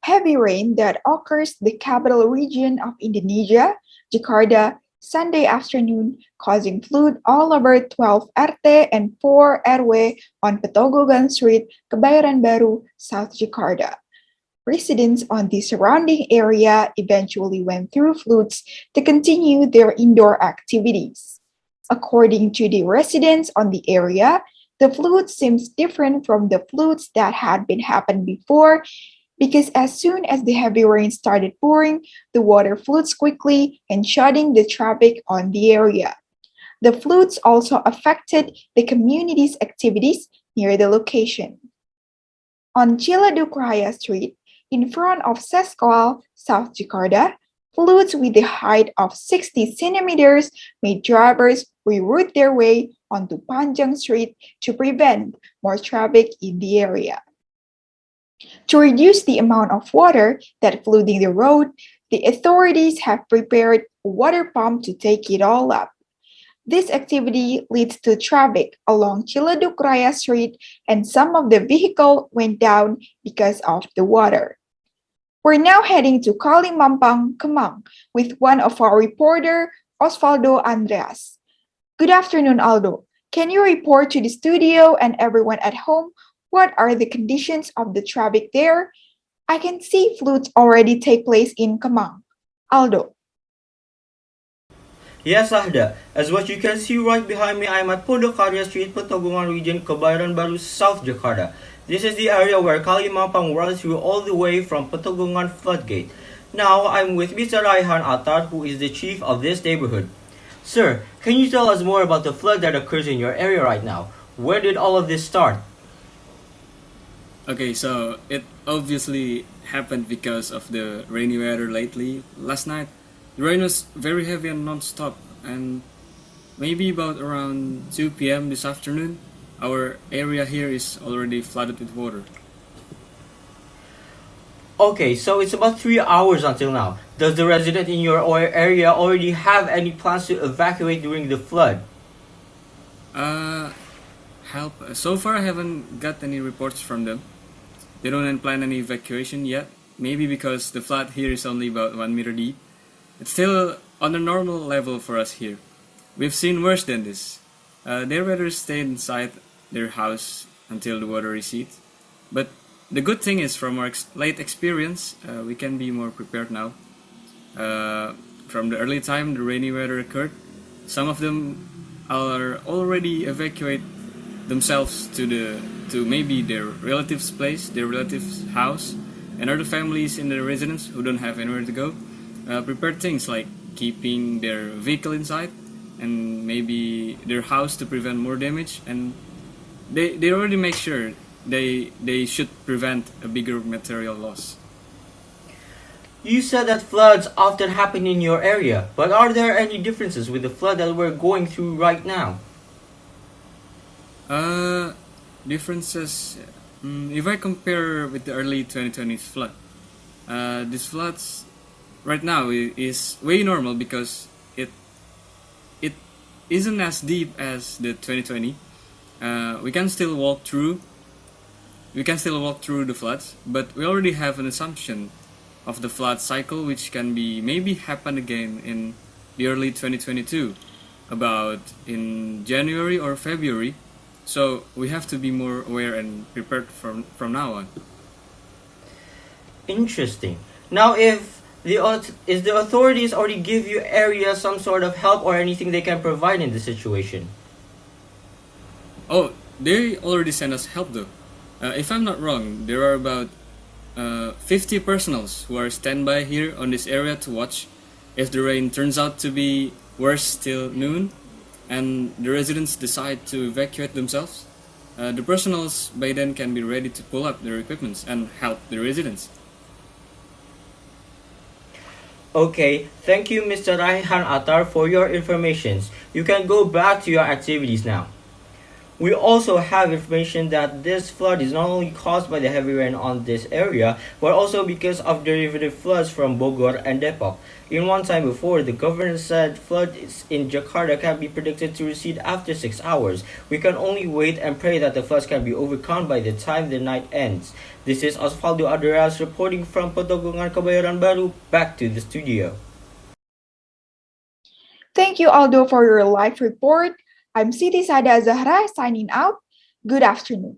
heavy rain that occurs in the capital region of Indonesia, Jakarta, Sunday afternoon, causing flood all over 12 RT and 4 RW on Petogogan Street, Kebayoran Baru, South Jakarta. Residents on the surrounding area eventually went through floods to continue their indoor activities. According to the residents on the area, the flood seems different from the floods that had been happened before because as soon as the heavy rain started pouring, the water floods quickly and shutting the traffic on the area. The floods also affected the community's activities near the location. On Ciledug Raya Street, in front of Seskoal, South Jakarta, floods with a height of 60 centimeters made drivers reroute their way onto Panjang Street to prevent more traffic in the area. To reduce the amount of water that flooding the road, the authorities have prepared a water pump to take it all up. This activity leads to traffic along Ciledug Raya Street and some of the vehicle went down because of the water. We're now heading to Kalimampang, Kemang, with one of our reporter, Osvaldo Andreas. Good afternoon, Aldo. Can you report to the studio and everyone at home what are the conditions of the traffic there? I can see floods already take place in Kemang. Aldo. Yes, Sahda. As what you can see right behind me, I am at Pondok Karya Street, Petogongan Region, Kebayoran Baru, South Jakarta. This is the area where Kalimampang runs through all the way from Petogongan Floodgate. Now, I'm with Mr. Rayhan Athar, who is the chief of this neighborhood. Sir, can you tell us more about the flood that occurs in your area right now? Where did all of this start? Okay, so it obviously happened because of the rainy weather lately. Last night, the rain was very heavy and non-stop, and maybe about around 2 p.m. this afternoon, our area here is already flooded with water. Okay, so it's about 3 hours until now. Does the resident in your area already have any plans to evacuate during the flood? Help. So far, I haven't got any reports from them. They don't plan any evacuation yet. Maybe because the flood here is only about 1 meter deep. It's still on a normal level for us here. We've seen worse than this. They'd rather stay inside their house until the water recedes. But the good thing is, from our late experience, we can be more prepared now. From the early time the rainy weather occurred, some of them are already evacuate themselves to maybe their relatives' place, their relatives' house, and other families in the residence who don't have anywhere to go prepared things like keeping their vehicle inside and maybe their house to prevent more damage, and they already make sure they should prevent a bigger material loss. You said that floods often happen in your area, but are there any differences with the flood that we're going through right now? Differences. If I compare with the early 2020 flood, this floods right now is way normal because it isn't as deep as the 2020. We can still walk through the floods, but we already have an assumption of the flood cycle, which can be maybe happen again in the early 2022, about in January or February. So we have to be more aware and prepared from now on. Interesting. Now, if the authorities already give you area some sort of help or anything they can provide in this situation? Oh, they already sent us help though. If I'm not wrong, there are about 50 personals who are standby here on this area to watch if the rain turns out to be worse till noon and the residents decide to evacuate themselves. The personals by then can be ready to pull up their equipments and help the residents. Okay, thank you Mr. Rayhan Athar for your informations. You can go back to your activities now. We also have information that this flood is not only caused by the heavy rain on this area, but also because of derivative floods from Bogor and Depok. In one time before, the governor said floods in Jakarta can be predicted to recede after 6 hours. We can only wait and pray that the floods can be overcome by the time the night ends. This is Osvaldo Andreas reporting from Petugungan Kebayoran Baru. Back to the studio. Thank you, Aldo, for your live report. I'm Siti Sahda Azzahra signing out. Good afternoon.